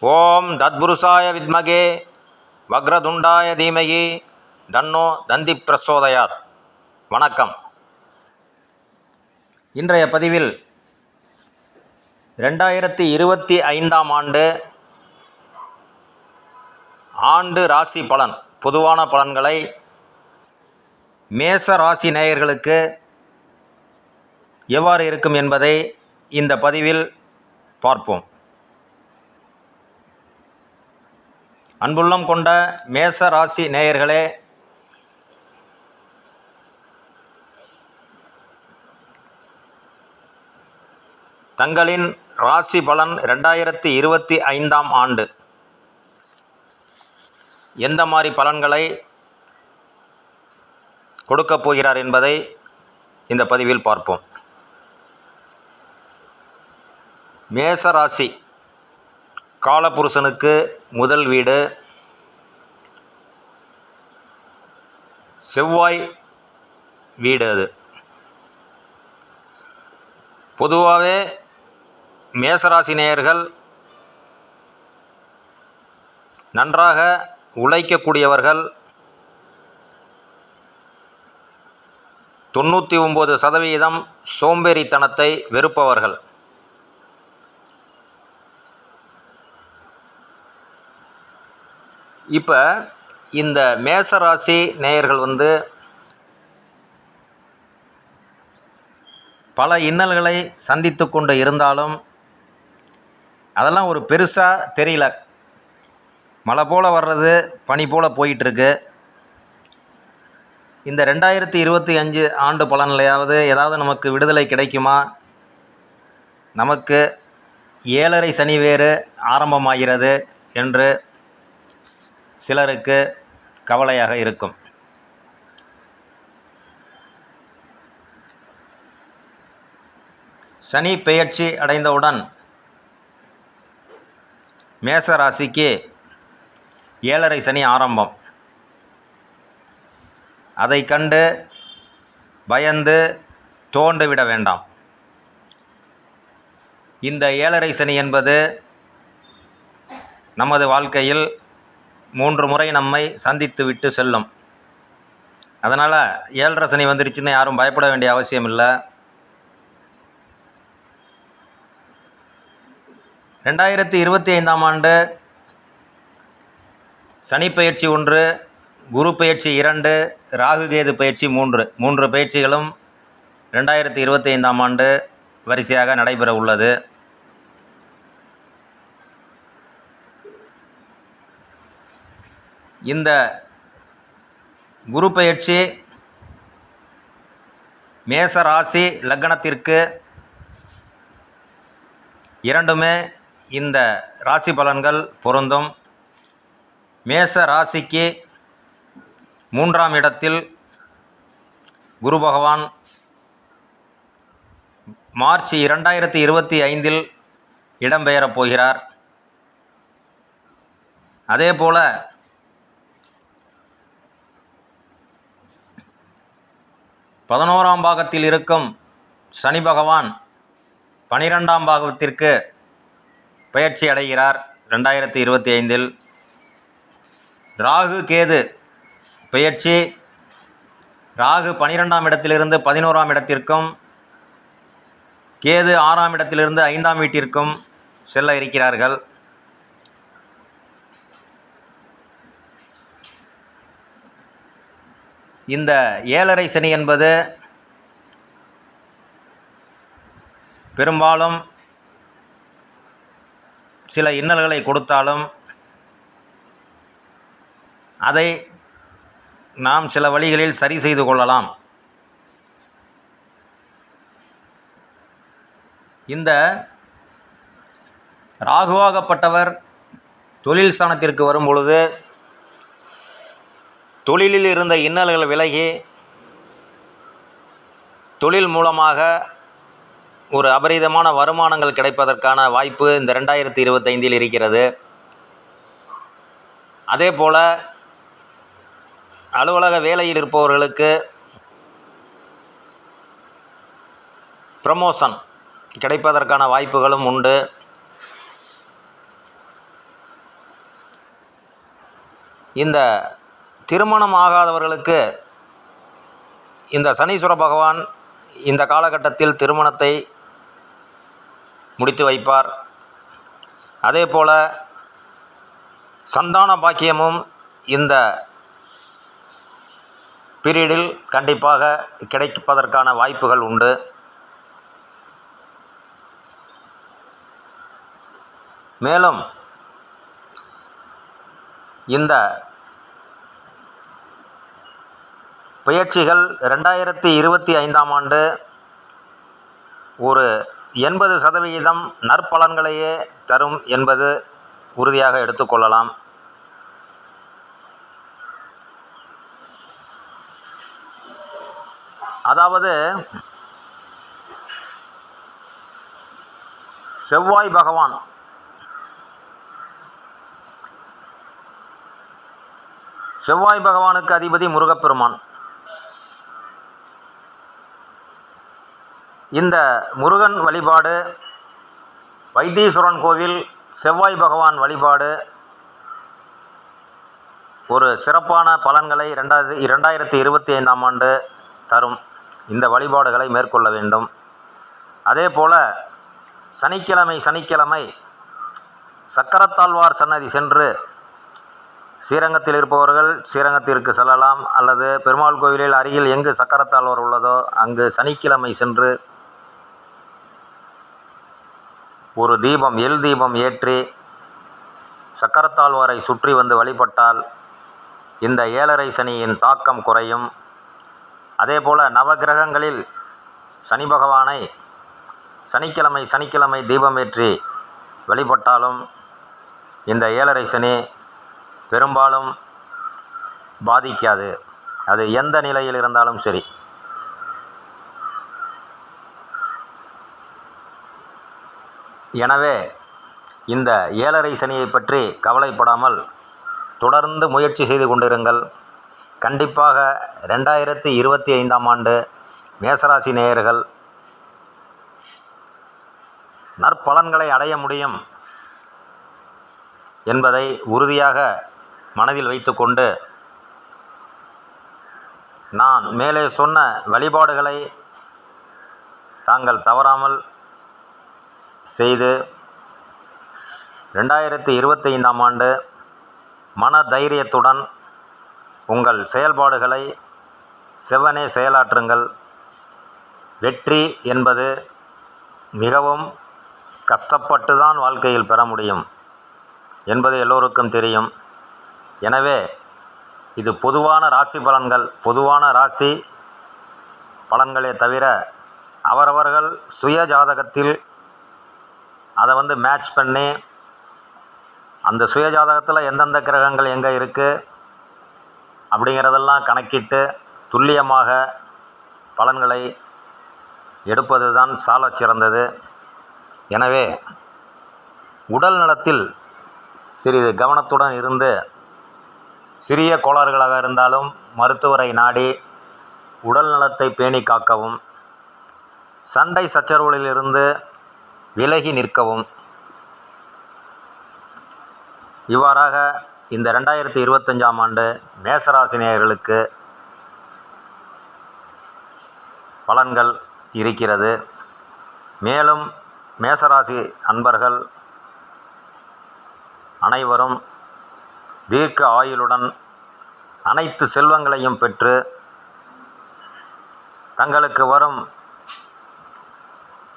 ஓம் தத்புருஷாய வித்மகே வக்ரதுண்டாய தீமகி தன்னோ தந்தி பிரசோதயாத். வணக்கம். இன்றைய பதிவில் 2025 ஆண்டு ராசி பலன், பொதுவான பலன்களை மேச ராசி நேயர்களுக்கு எவ்வாறு இருக்கும் என்பதை இந்த பதிவில் பார்ப்போம். அன்புள்ளம் கொண்ட மேச ராசி நேயர்களே, தங்களின் ராசி பலன் 2025 ஆண்டு எந்த மாதிரி பலன்களை கொடுக்கப் போகிறார் என்பதை இந்த பதிவில் பார்ப்போம். மேச ராசி காலபுருஷனுக்கு முதல் வீடு, செவ்வாய் வீடு. அது பொதுவாகவே மேசராசி நேயர்கள் நன்றாக உழைக்கக்கூடியவர்கள். 99% சோம்பேறித்தனத்தை வெறுப்பவர்கள். இப்போ இந்த மேசராசி நேயர்கள் பல இன்னல்களை சந்தித்து கொண்டு இருந்தாலும் அதெல்லாம் ஒரு பெருசாக தெரியல. மழை போல் வர்றது பனி போல் போயிட்டுருக்கு. இந்த 2025 ஆண்டு பலன்லையாவது ஏதாவது நமக்கு விடுதலை கிடைக்குமா? நமக்கு 7.5 சனி வேறு ஆரம்பமாகிறது என்று சிலருக்கு கவலையாக இருக்கும். சனி பெயர்ச்சி அடைந்தவுடன் மேச ராசிக்கு 7.5 சனி ஆரம்பம். அதை கண்டு பயந்து தோண்டு விட வேண்டாம். இந்த 7.5 சனி என்பது நமது வாழ்க்கையில் 3 முறை நம்மை சந்தித்து விட்டு செல்லும். அதனால் 7.5 சனி வந்துருச்சுன்னு யாரும் பயப்பட வேண்டிய அவசியம் இல்லை. 2025 ஆண்டு சனி பயிற்சி 1, குரு பயிற்சி 2, ராகு கேது பயிற்சி 3 பயிற்சிகளும் 2025 ஆண்டு வரிசையாக நடைபெற உள்ளது. இந்த குரு பயிற்சி மேச ராசி லக்னத்திற்கு இரண்டுமே இந்த ராசி பலன்கள் பொருந்தும். மேச ராசிக்கு 3ஆம் இடத்தில் குரு பகவான் மார்ச் 2025 இடம்பெயரப் போகிறார். அதேபோல் 11ஆம் பாகத்தில் இருக்கும் சனி பகவான் 12ஆம் பாகத்திற்கு பயிற்சி அடைகிறார் 2025. ராகு கேது பயிற்சி. ராகு 12ஆம் இடத்திலிருந்து 11ஆம் இடத்திற்கும், கேது 6ஆம் இடத்திலிருந்து 5ஆம் வீட்டிற்கும் செல்ல இருக்கிறார்கள். இந்த 7.5 சனி என்பது பெரும்பாலும் சில இன்னல்களை கொடுத்தாலும் அதை நாம் சில வழிகளில் சரி செய்து கொள்ளலாம். இந்த ராகுவாகப்பட்டவர் தொழில் ஸ்தானத்திற்கு வரும் பொழுது தொழிலில் இருந்த இன்னல்கள் விலகி தொழில் மூலமாக ஒரு அபரிதமான வருமானங்கள் கிடைப்பதற்கான வாய்ப்பு இந்த 2025 இருக்கிறது. அதே போல் அலுவலக வேலையில் இருப்பவர்களுக்கு ப்ரமோஷன் கிடைப்பதற்கான வாய்ப்புகளும் உண்டு. இந்த திருமணம் ஆகாதவர்களுக்கு இந்த சனீஸ்வர பகவான் இந்த காலகட்டத்தில் திருமணத்தை முடித்து வைப்பார். அதே போல் சந்தான பாக்கியமும் இந்த பீரியடில் கண்டிப்பாக கிடைப்பதற்கான வாய்ப்புகள் உண்டு. மேலும் இந்த பயிற்சிகள் 2025ஆம் ஆண்டு ஒரு 80% நற்பலன்களையே தரும் என்பது உறுதியாக எடுத்துக்கொள்ளலாம். அதாவது செவ்வாய் பகவானுக்கு அதிபதி முருகப்பெருமான். இந்த முருகன் வழிபாடு, வைத்தீஸ்வரன் கோவில் செவ்வாய் பகவான் வழிபாடு ஒரு சிறப்பான பலன்களை 2025ஆம் ஆண்டு தரும். இந்த வழிபாடுகளை மேற்கொள்ள வேண்டும். அதே போல் சனிக்கிழமை சக்கரத்தாழ்வார் சன்னதி சென்று, ஸ்ரீரங்கத்தில் இருப்பவர்கள் ஸ்ரீரங்கத்திற்கு செல்லலாம், அல்லது பெருமாள் கோவிலில் அருகில் எங்கு சக்கரத்தாழ்வார் உள்ளதோ அங்கு சனிக்கிழமை சென்று ஒரு தீபம், எல் தீபம் ஏற்றி சக்கரத்தாழ்வாரை சுற்றி வந்து வழிபட்டால் இந்த 7.5 சனியின் தாக்கம் குறையும். அதேபோல் நவகிரகங்களில் சனி பகவானை சனிக்கிழமை தீபமேற்றி வழிபட்டாலும் இந்த 7.5 சனி பெரும்பாலும் பாதிக்காது. அது எந்த நிலையில் இருந்தாலும் சரி. எனவே இந்த 7.5 சனியை பற்றி கவலைப்படாமல் தொடர்ந்து முயற்சி செய்து கொண்டிருங்கள். கண்டிப்பாக 2025ஆம் ஆண்டு மேசராசி நேயர்கள் நற்பலன்களை அடைய முடியும் என்பதை உறுதியாக மனதில் வைத்துக்கொண்டு, நான் மேலே சொன்ன வழிபாடுகளை தாங்கள் தவறாமல் செய்து 2025ஆம் ஆண்டு மன தைரியத்துடன் உங்கள் செயல்பாடுகளை செவ்வனே செயலாற்றுங்கள். வெற்றி என்பது மிகவும் கஷ்டப்பட்டு தான் வாழ்க்கையில் பெற முடியும் என்பது எல்லோருக்கும் தெரியும். எனவே இது பொதுவான ராசி பலன்களே தவிர, அவரவர்கள் சுய ஜாதகத்தில் அதை மேட்ச் பண்ணி அந்த சுய ஜாதகத்தில் எந்தெந்த கிரகங்கள் எங்கே இருக்குது அப்படிங்கிறதெல்லாம் கணக்கிட்டு துல்லியமாக பலன்களை எடுப்பது தான் சாலச் சிறந்தது. எனவே உடல் நலத்தில் சிறிது கவனத்துடன் இருந்து, சிறிய கோளாறுகளாக இருந்தாலும் மருத்துவரை நாடி உடல் நலத்தை பேணி காக்கவும், சண்டை சச்சரவுகளிலிருந்து விலகி நிற்கவும். இவ்வாறாக இந்த 2025ஆம் ஆண்டு மேசராசி நேயர்களுக்கு பலன்கள் இருக்கிறது. மேலும் மேசராசி அன்பர்கள் அனைவரும் தீர்க்க ஆயுளுடன் அனைத்து செல்வங்களையும் பெற்று தங்களுக்கு வரும்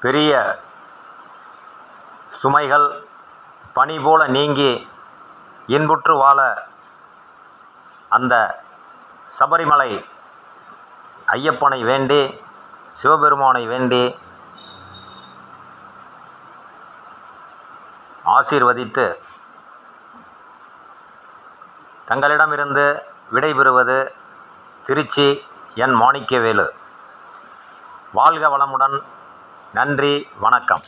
பெரிய சுமைகள் பனி போல நீங்கி இன்புற்று வாழ அந்த சபரிமலை ஐயப்பனை வேண்டி, சிவபெருமானை வேண்டி ஆசீர்வதித்து தங்களிடமிருந்து விடைபெறுவது திருச்சி என் மாணிக்கவேலு. வாழ்க வளமுடன். நன்றி, வணக்கம்.